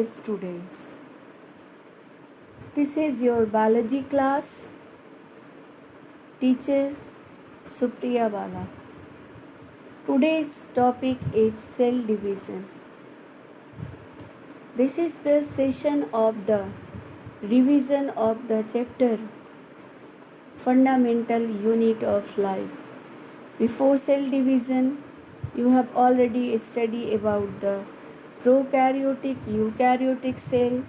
students, this is your biology class teacher Supriya Bala. Today's topic is cell division. This is the session of the revision of the chapter Fundamental Unit of Life. Before cell division, you have already studied about the prokaryotic, eukaryotic cell,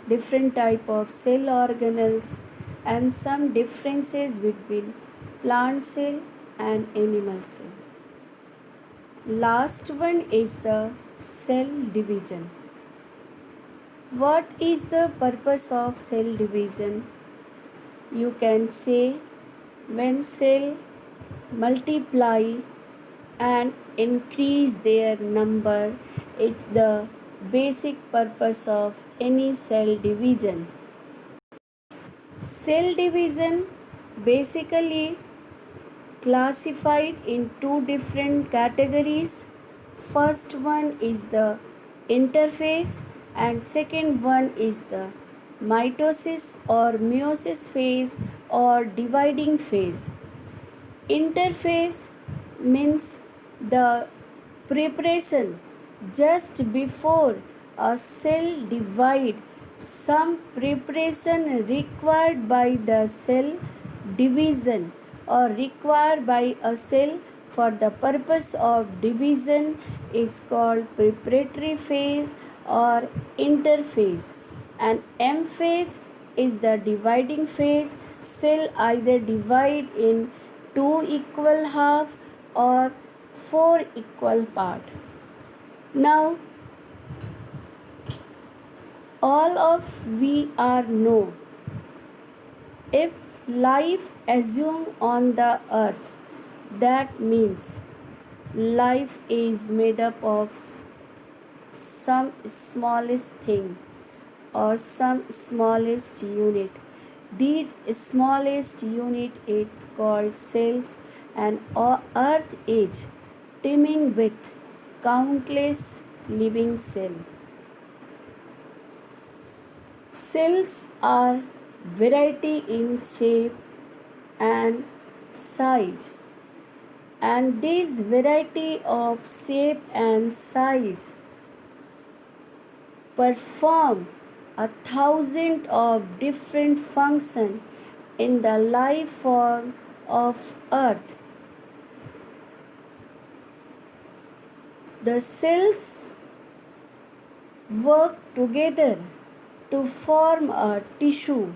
different type of cell organelles, and some differences between plant cell and animal cell. Last one is the cell division. What is the purpose of cell division? You can say when cell multiply and increase their number, it's the basic purpose of any cell division. Cell division basically classified in two different categories. First one is the interphase and second one is the mitosis or meiosis phase or dividing phase. Interphase means the preparation just before a cell divide, some preparation required by the cell division or required by a cell for the purpose of division is called preparatory phase or interphase, and M phase is the dividing phase. Cell either divide in 2 equal half or 4 equal part. Now all of we are know, if life assume on the earth, that means life is made up of some smallest thing or some smallest unit. These smallest unit is called cells, and earth is teeming with countless living cells. Cells are variety in shape and size, and this variety of shape and size perform 1,000 of different functions in the life form of earth. The cells work together to form a tissue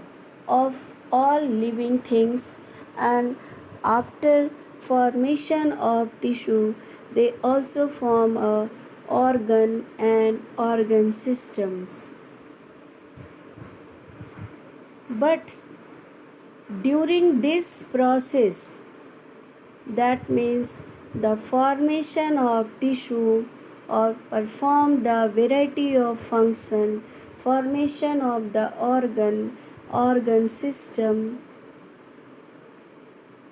of all living things, and after formation of tissue they also form a organ and organ systems. But during this process, that means the formation of tissue or perform the variety of function, formation of the organ system,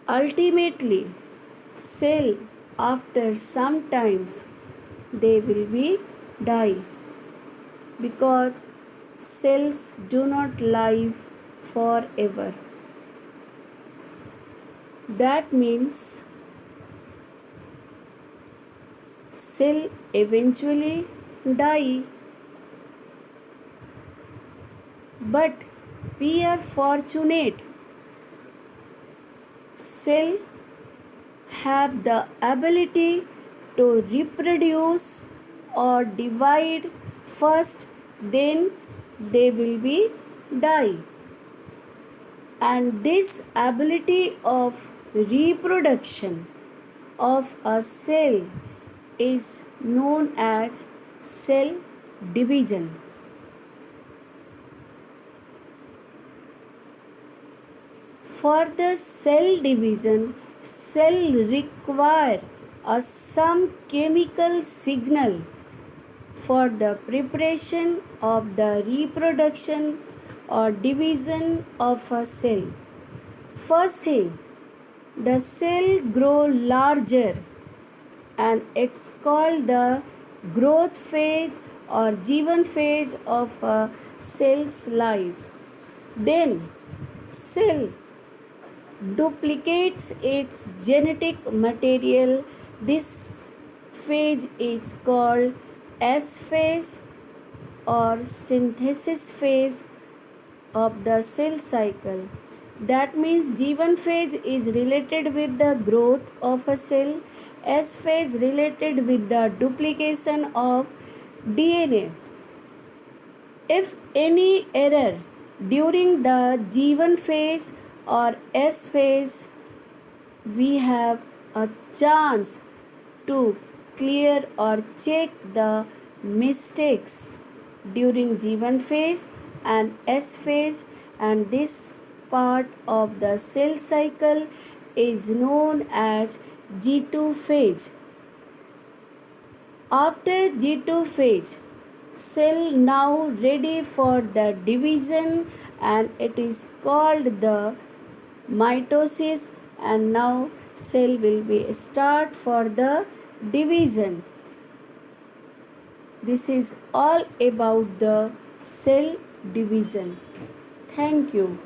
ultimately cell after some times they will be die, because cells do not live forever. That means cell eventually die, but we are fortunate, cell have the ability to reproduce or divide first, then they will be die, and this ability of reproduction of a cell is known as cell division. For the cell division, cell require some chemical signal for the preparation of the reproduction or division of a cell. First thing, the cell grow larger and it's called the growth phase or Jivan phase of a cell's life. Then cell duplicates its genetic material. This phase is called S phase or synthesis phase of the cell cycle. That means G1 phase is related with the growth of a cell, S phase related with the duplication of DNA. If any error during the G1 phase or S phase, we have a chance to clear or check the mistakes during G1 phase and S phase, and this part of the cell cycle is known as G2 phase. After G2 phase, cell now ready for the division, and it is called the mitosis, and now cell will be start for the division. This is all about the cell division. Thank you.